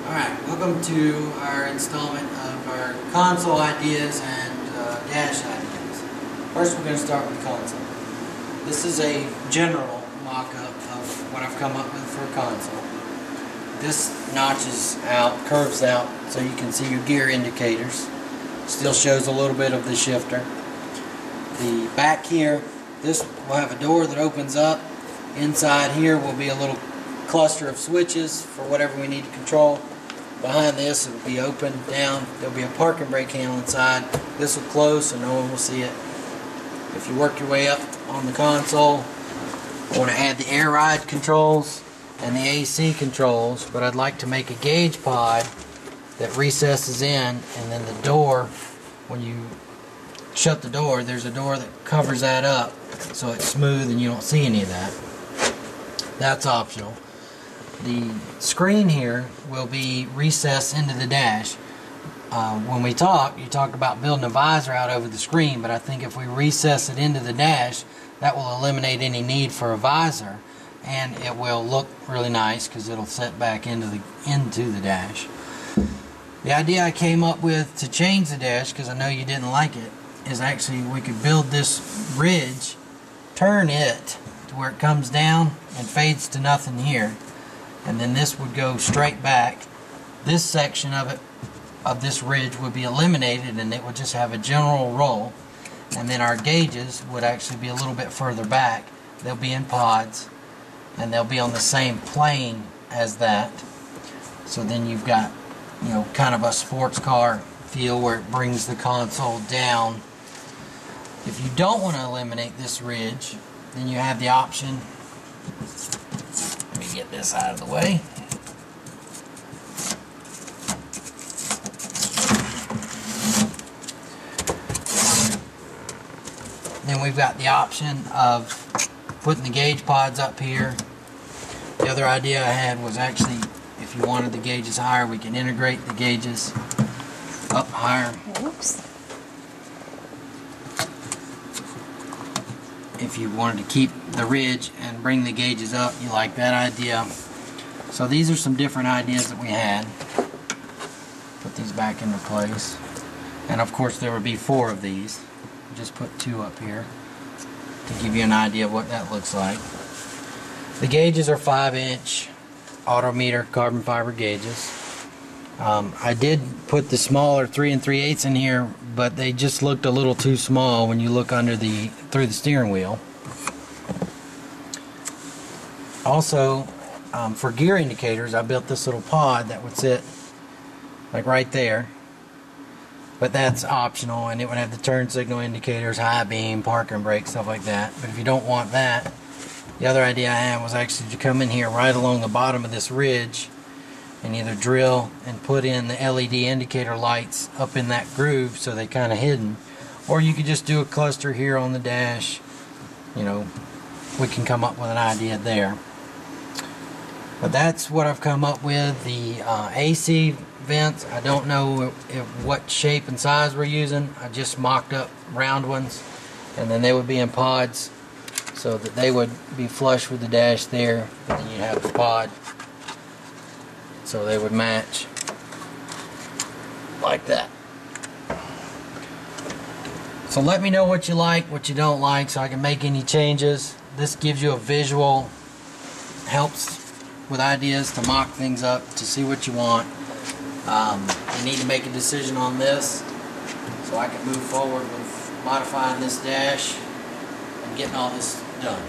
Alright, welcome to our installment of our console ideas and dash ideas. First we're going to start with the console. This is a general mock-up of what I've come up with for a console. This notches out, curves out, so you can see your gear indicators. Still shows a little bit of the shifter. The back here, this will have a door that opens up. Inside here will be a little cluster of switches for whatever we need to control. Behind this it will be open, down. There will be a park and brake handle inside. This will close so no one will see it. If you work your way up on the console, I want to add the air ride controls and the AC controls, but I'd like to make a gauge pod that recesses in, and then the door, when you shut the door, there's a door that covers that up so it's smooth and you don't see any of that. That's optional. The screen here will be recessed into the dash. When we talk, you talk about building a visor out over the screen, but I think if we recess it into the dash, that will eliminate any need for a visor, and it will look really nice because it'll set back into the dash. The idea I came up with to change the dash, because I know you didn't like it, is actually we could build this ridge, turn it to where it comes down and fades to nothing here, and then this would go straight back. This section of it, of this ridge, would be eliminated and it would just have a general roll, and then our gauges would actually be a little bit further back. They'll be in pods and they'll be on the same plane as that, so then you've got, you know, kind of a sports car feel where it brings the console down. If you don't want to eliminate this ridge, then you have the option. Let me get this out of the way. Then we've got the option of putting the gauge pods up here. The other idea I had was actually, if you wanted the gauges higher, we can integrate the gauges up higher. Oops. If you wanted to keep the ridge and bring the gauges up, you like that idea. So these are some different ideas that we had. Put these back into place. And of course there would be 4 of these. Just put 2 up here to give you an idea of what that looks like. The gauges are 5-inch Autometer carbon fiber gauges. I did put the smaller 3 3/8 in here, but they just looked a little too small when you look through the steering wheel. Also, for gear indicators, I built this little pod that would sit like right there, but that's optional, and it would have the turn signal indicators, high beam, park and brake, stuff like that. But if you don't want that, the other idea I had was actually to come in here right along the bottom of this ridge and either drill and put in the LED indicator lights up in that groove so they're kind of hidden, or you could just do a cluster here on the dash. You know, we can come up with an idea there. But that's what I've come up with. The AC vents, I don't know what shape and size we're using. I just mocked up round ones, and then they would be in pods so that they would be flush with the dash there, and then you have the pod so they would match like that. So let me know what you like, what you don't like, so I can make any changes. This gives you a visual, helps with ideas to mock things up, to see what you want. You need to make a decision on this so I can move forward with modifying this dash and getting all this done.